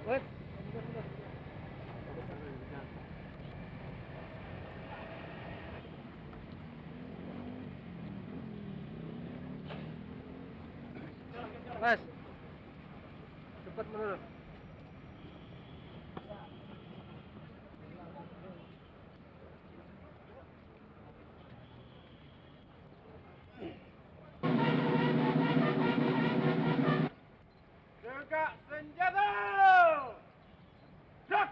Wes. Mas, cepat menurun. Tegak senjata! Gerak!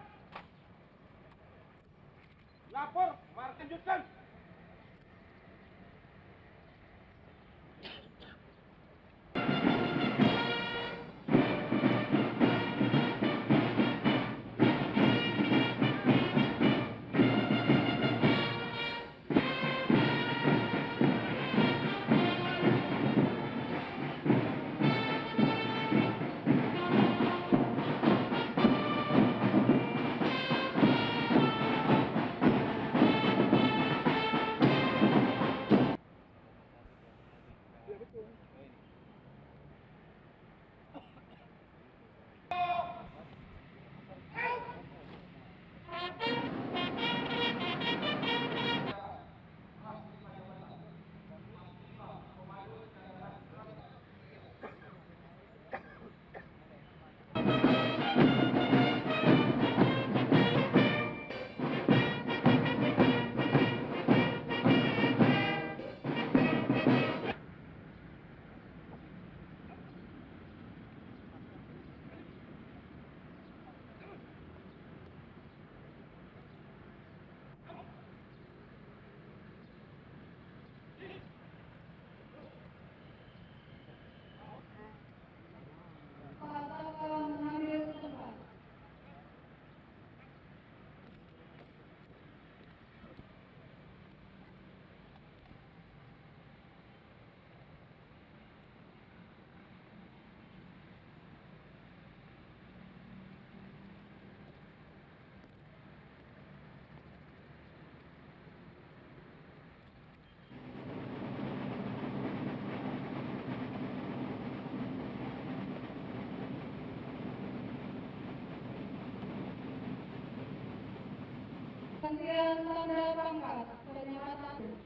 Lapor, mari lanjutkan. Gantian tanda pangkat, penyematan.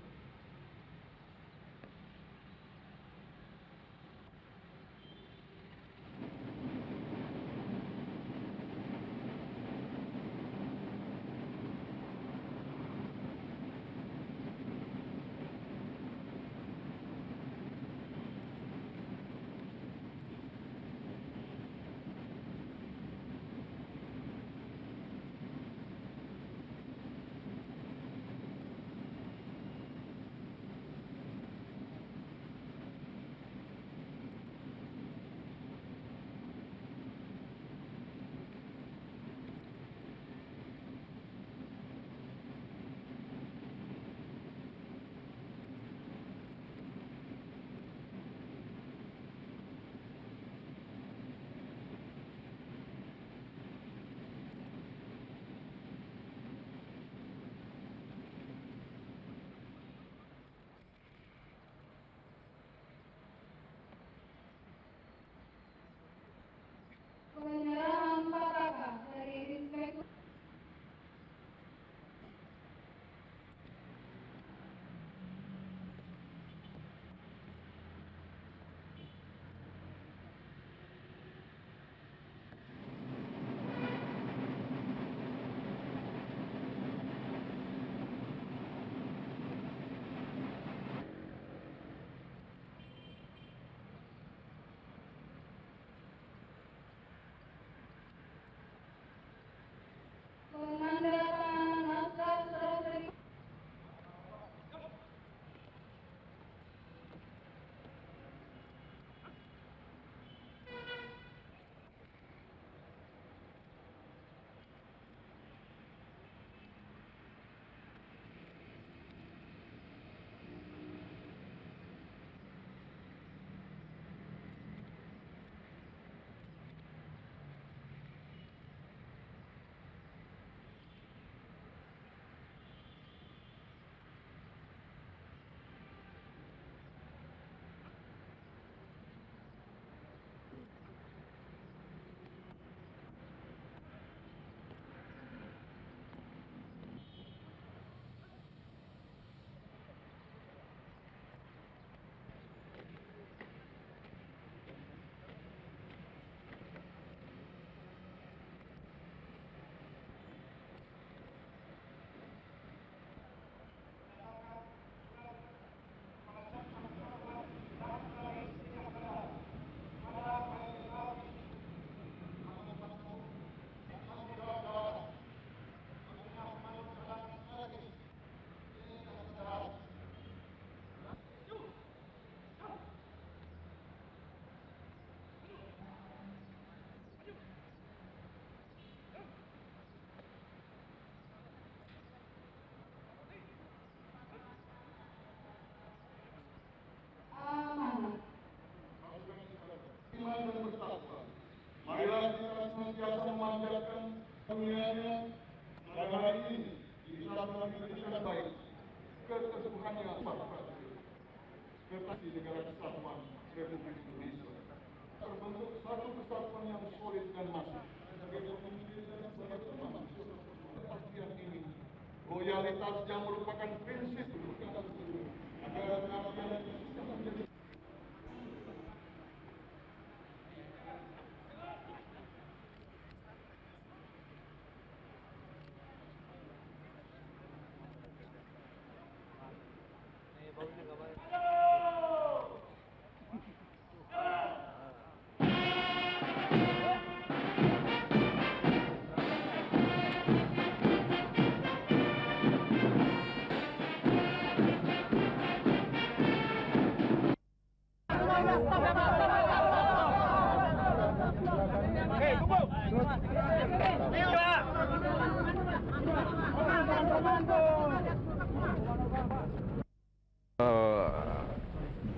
dan persatuan. Marilah kita senantiasa memanjatkan kemuliaannya pada hari ini kita memberikan baik keteguhan yang kuat di negara kesatuan Republik Indonesia. Terbentuk satu kesatuan yang solid dan masif sebagai pemimpin dan sebagai teman. Kepastian ini, loyalitas yang merupakan prinsip agar pengabdian bisa menjadi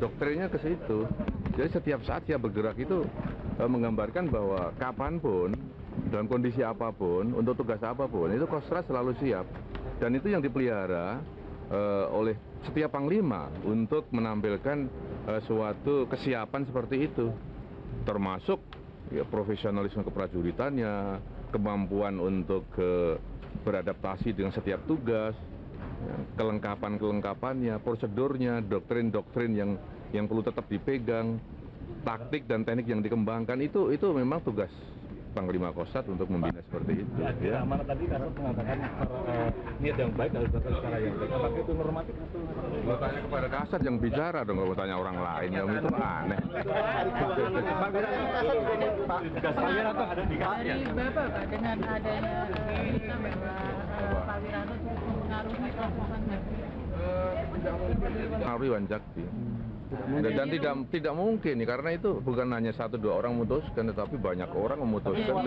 doktrinnya ke situ. Jadi setiap saat dia bergerak itu menggambarkan bahwa kapanpun, dalam kondisi apapun, untuk tugas apapun, itu Kostrat selalu siap. Dan itu yang dipelihara oleh setiap panglima untuk menampilkan suatu kesiapan seperti itu. Termasuk ya, profesionalisme keprajuritannya, kemampuan untuk beradaptasi dengan setiap tugas, kelengkapannya, prosedurnya, doktrin-doktrin yang perlu tetap dipegang, taktik dan teknik yang dikembangkan, itu memang tugas Panglima Kostrat untuk membina seperti itu. Ya, mana tadi Kasat mengatakan niat yang baik harus dilakukan secara yang baik. Apakah itu normatif? Kalau tanya kepada Kasat yang bicara dong, kalau tanya orang lain yang itu aneh. Pak Wiranto ada di Kasat ya? Dari Bapak Pak, dengan adanya berita bahwa Pak Wiranto cukup mempengaruhi proses Wanjakti. Pengaruhi Wanjakti. Dan tidak mungkin karena itu bukan hanya 1-2 orang memutuskan, tetapi banyak orang memutuskan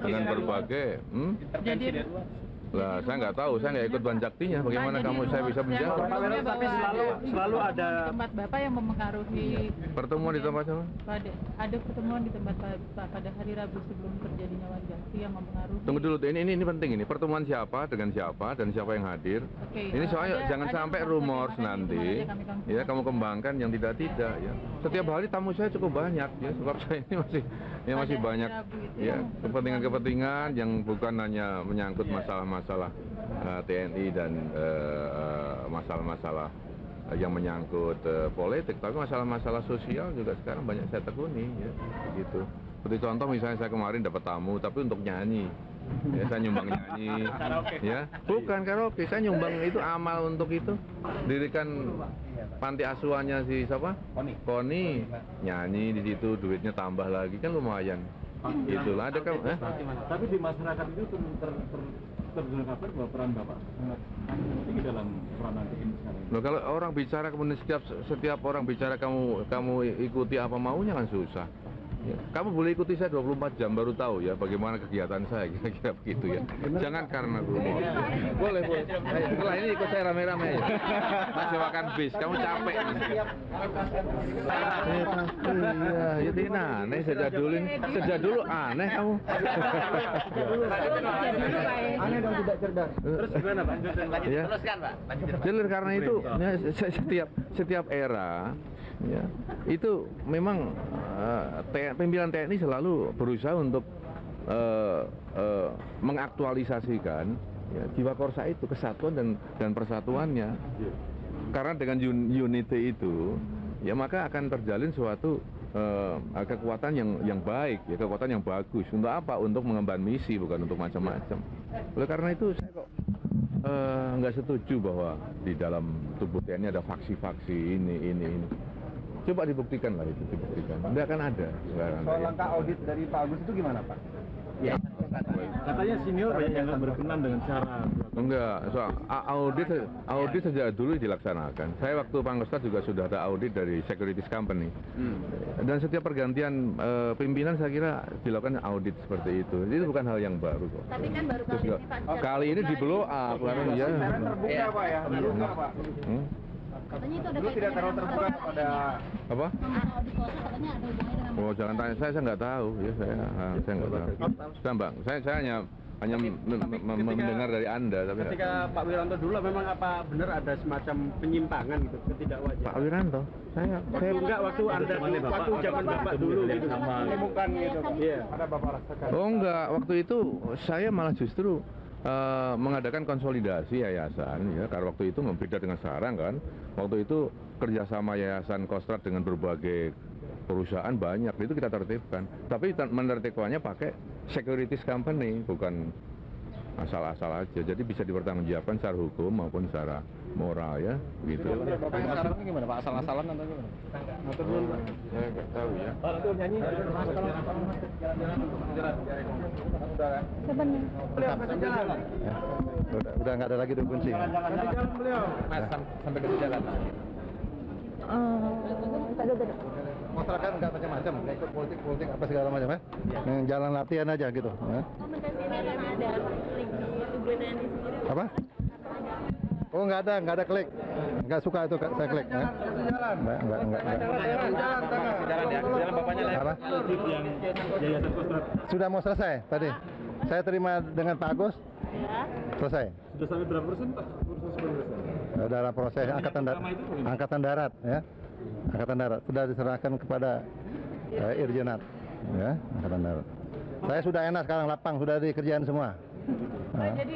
dengan berbagai. Jadi Lah, saya nggak tahu, saya nggak ikut Wanjaktinya. Bagaimana saya bisa menjawab? Tapi selalu ada di tempat Bapak yang mempengaruhi Pertemuan di tempat apa? ada pertemuan di tempat Pak pada hari Rabu sebelum terjadinya Wanjakti yang mempengaruhi. Tunggu dulu, ini penting ini. Pertemuan siapa dengan siapa dan siapa yang hadir? Oke, Ini soalnya ada- jangan ada sampai informasi, rumors makanya nanti. itu aja kami Ya, kamu kembangkan yang tidak ya. Setiap hari tamu saya cukup banyak ya, sebab saya ini masih Pada hari banyak Rabu itu ya yang kepentingan-kepentingan yang bukan hanya menyangkut masalah-masalah TNI dan masalah-masalah yang menyangkut politik, tapi masalah-masalah sosial juga sekarang banyak saya tekuni ya, gitu. Seperti contoh misalnya saya kemarin dapat tamu tapi untuk nyanyi. Ya, saya nyumbang nyanyi, ya, bukan karaoke, saya nyumbang itu amal untuk itu. Dirikan panti asuhannya si siapa? Koni, nyanyi di situ, duitnya tambah lagi kan lumayan. Itulah ada kan? Tapi di masyarakat itu terdengar kabar bahwa peran Bapak sangat penting dalam peran nanti ini sekarang. Loh, kalau orang bicara kemudian setiap orang bicara kamu ikuti apa maunya kan susah. Ya, kamu boleh ikuti saya 24 jam baru tahu ya bagaimana kegiatan saya kira-kira begitu ya. Jangan karena rumor. Boleh. Ayo, setelah ini ikut saya rame-rame ya. Masih makan bis, kamu capek. Iya, itu aneh sejak dulu aneh kamu. Aneh dan tidak cerdas. Terus gimana Pak? Ya. Jelas karena itu ya, setiap era ya, itu memang pimpinan TNI selalu berusaha untuk mengaktualisasikan ya, jiwa Korsa itu, kesatuan dan persatuannya. Karena dengan unity itu ya maka akan terjalin suatu kekuatan yang baik ya, kekuatan yang bagus. Untuk apa? Untuk mengemban misi, bukan untuk macam-macam. Oleh karena itu saya kok nggak setuju bahwa di dalam tubuh TNI ada faksi-faksi ini. Coba dibuktikan lah itu, dibuktikan. Nggak akan ada. Soal langkah audit dari Pak Agus itu gimana Pak? Ya. Katanya senior banyak yang nggak berkenan dengan cara. Enggak, soal audit sejak dulu dilaksanakan. Saya waktu Pangkostrat juga sudah ada audit dari securities company. Dan setiap pergantian pimpinan saya kira dilakukan audit seperti itu. Itu bukan hal yang baru kok. Tapi kan baru kali ini Pak. Kali ini di blow up karena dia. Terbuka Pak ya, terbuka Pak. Katanya itu ada Dulu tidak terlalu terbuka pada Apa? sama audit Kostrad, katanya ada hubungannya dengan Oh, jangan tanya saya nggak tahu. Ya saya nggak tahu. Saya Bang, saya hanya mendengar dari Anda, tapi nggak- Ketika Pak Wiranto dulu memang apa benar ada semacam penyimpangan gitu, ketidakwajaran? Pak Wiranto, saya Enggak waktu Anda waktu zaman Bapak dulu gitu. Menemukan gitu. Iya. ada Bapak rasakan. Oh enggak, waktu itu saya malah justru mengadakan konsolidasi yayasan ya, karena waktu itu beda dengan sekarang kan. Waktu itu kerjasama yayasan Kostrad dengan berbagai perusahaan banyak, itu kita tertibkan. Tapi menertibkannya pakai securities company, bukan asal-asal aja. Jadi bisa dipertanggungjawabkan secara hukum maupun secara moral ya, gitu. Bapak yang sekarang ini gimana Pak? Asal-asalan atau gimana? Saya nggak tahu ya. Udah nggak ada lagi tuh kunci. Mas, sampai ke jalan. Masyarakat nggak macam-macam, nggak ikut politik apa segala macam ya. Jalan latihan aja gitu. Ya. Apa? Oh nggak ada klik. Nggak suka itu saya klik. Ya. Nggak. Jalan ya, jalan bapaknya lah. Apa? Audit yang Yayasan Kostrad Sudah mau selesai tadi. Saya terima dengan Pak Agus. Selesai. sudah sampai berapa persen Pak? Proses pemeriksaan. Dalam proses angkatan darat ya. Angkatan darat sudah diserahkan kepada Irjenat ya, angkatan darat. Saya sudah enak sekarang, lapang sudah dikerjain semua. Jadi